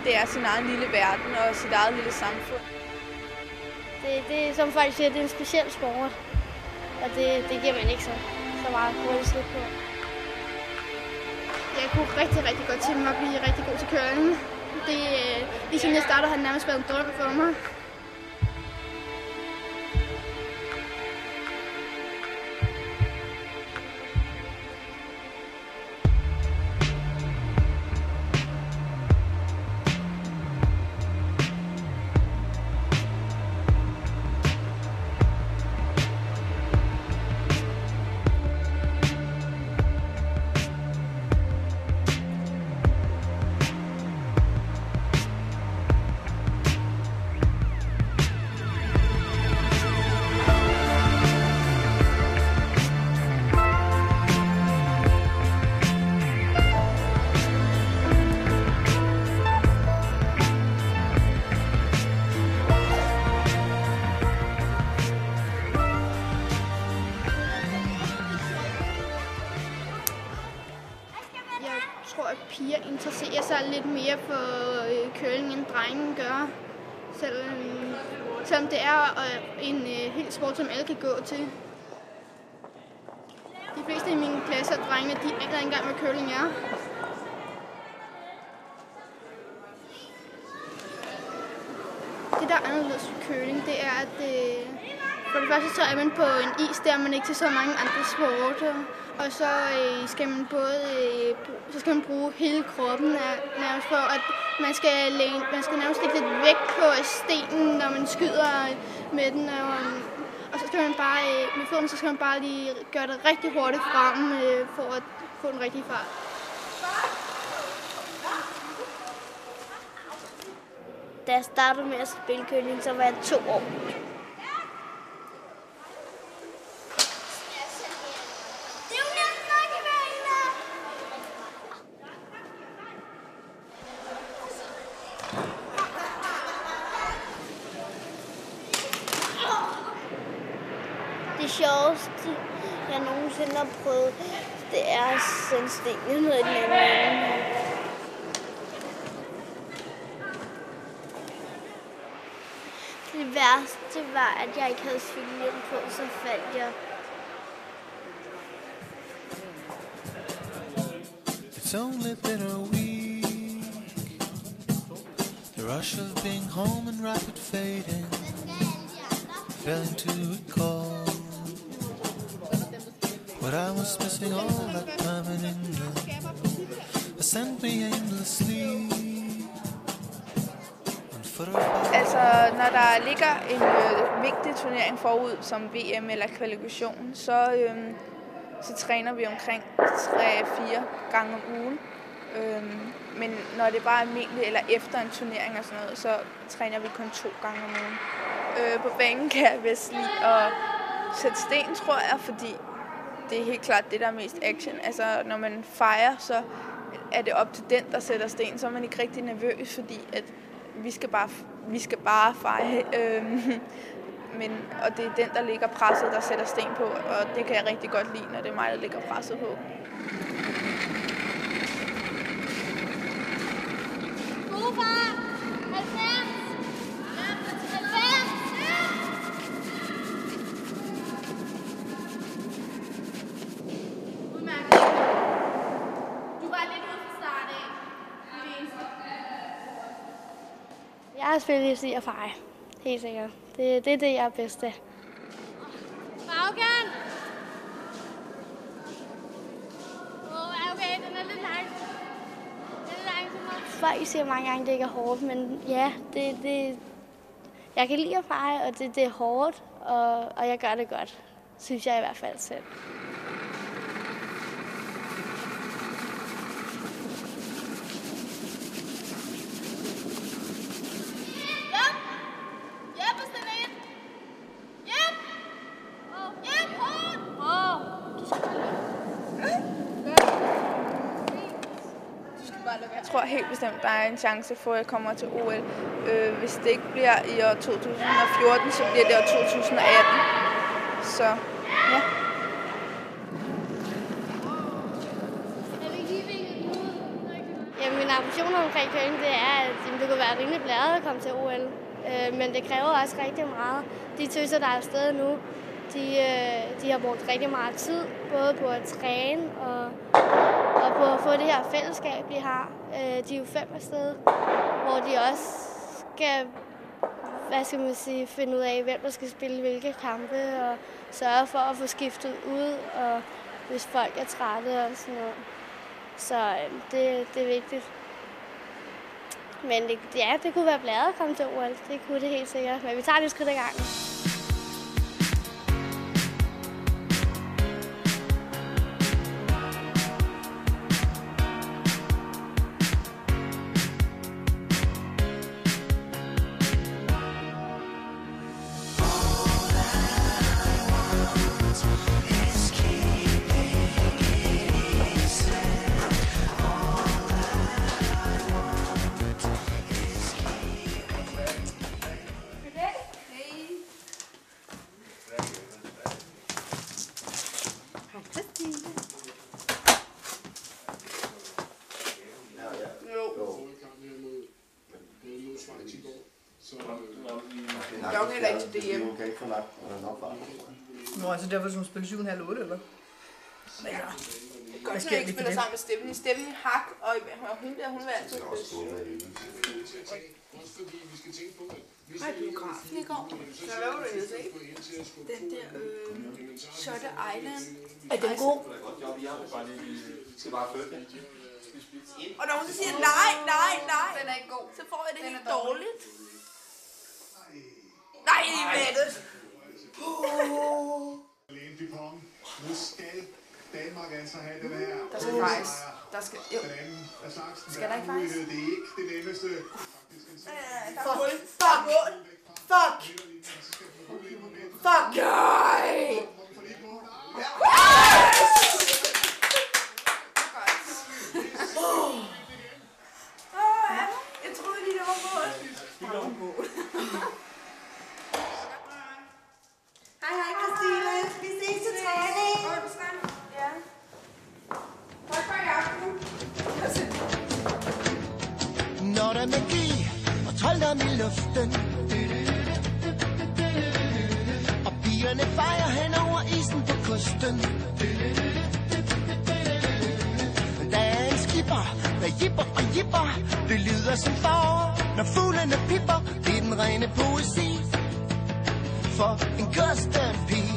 det er sin egen lille verden og sit eget lille samfund. Det er, som folk siger, det er en speciel sport, og det giver man ikke så meget hurtigt slip på. Jeg kunne rigtig godt tænke mig at blive rigtig god til curling. Lige siden jeg startede, har det nærmest været en drøm for mig. Jeg tror, at piger interesserer sig lidt mere for curling, end drengen gør. Selvom det er en helt sport, som alle kan gå til. De fleste i min klasse af drengene, de aner ikke engang, hvad curling er. Det, der er anderledes ved curling, det er, at for det første så er man på en is, der er man ikke til så mange andre sporter. Og så skal man bruge hele kroppen nærmest for, at man skal nærmest lægge lidt vægt på stenen, når man skyder med den. Og så skal man bare, med foden, så skal man bare lige gøre det rigtig hurtigt frem, for at få den rigtige fart. Da jeg startede med at spille curling, så var jeg 2 år. Det sjoveste, jeg nogensinde har prøvet, det er at sende stenen ned i den anden ende. Det værste var, at jeg ikke havde cykelhjelm på, så faldt jeg. It's only been a week. The rush of being home and rapid fading. Failing to recall what I was missing all that time in England. I sent me aimlessly. Altså, når der ligger en vigtig turnering forud, som VM eller kvalifikation, så træner vi omkring 3-4 gange om ugen. Men når det bare er almindeligt eller efter en turnering og sådan noget, så træner vi kun 2 gange om ugen. På banen kan jeg bedst lide at sætte sten, tror jeg, fordi det er helt klart det, der er mest action. Altså, når man fejrer, så er det op til den, der sætter sten, så er man ikke rigtig nervøs, fordi at vi skal bare feje. Og det er den, der ligger presset, der sætter sten på, og det kan jeg rigtig godt lide, når det er mig, der ligger presset på. Jeg har spillet i at feje. Helt sikkert. Det er det, jeg er bedst til. Baggen! Okay, den er lidt lang. Folk siger mange gange, at det ikke er hårdt, men ja, jeg kan lide at feje, og det er hårdt, og jeg gør det godt, synes jeg i hvert fald selv. Jeg tror helt bestemt, der er en chance for, at jeg kommer til OL. Hvis det ikke bliver i år 2014, så bliver det år 2018. Så ja. Jamen, min ambitioner omkring curling, det er, at det kunne være rimelig blæret at komme til OL. Men det kræver også rigtig meget. De tøser, der er afsted nu, de har brugt rigtig meget tid, både på at træne og på at få det her fællesskab, de har. De er jo 5 afsted, hvor de også skal finde ud af, hvem der skal spille hvilke kampe, og sørge for at få skiftet ud, og hvis folk er trætte og sådan noget. Så det er vigtigt. Men det kunne være blæret at komme til OL. Det kunne det helt sikkert. Men vi tager det skridt ad gangen. Jeg er jo heller ikke til DM. Nå, altså derfor skal hun spille 7,5-8, eller? Ja. Godt, når jeg ikke spiller sammen med Stephanie. Stephanie hak, og hun vil altid kysse. Hej, biografen i går. Hvad var du inde se? Den der Shutter Island. Er den god? Og når hun så siger nej, den er ikke god, så får jeg det helt dårligt. Nej, Mette! Nu skal Danmark altså have den her. Der skal faktisk. Der skal, jo. Skal der ikke faktisk? Det er ikke det nemmeste. Fuck! Nej! Jeg troede lige, det var mål. Hej Christine, vi ses til træning. Ja. Tak for i aften. Når der er magi og trolddom i luften, og pigerne fejrer hen over isen på kysten. Der er en skipper, der jipper og jipper. Det lyder som forår, når fuglene pipper. Det er den rene poesi for en kystepige.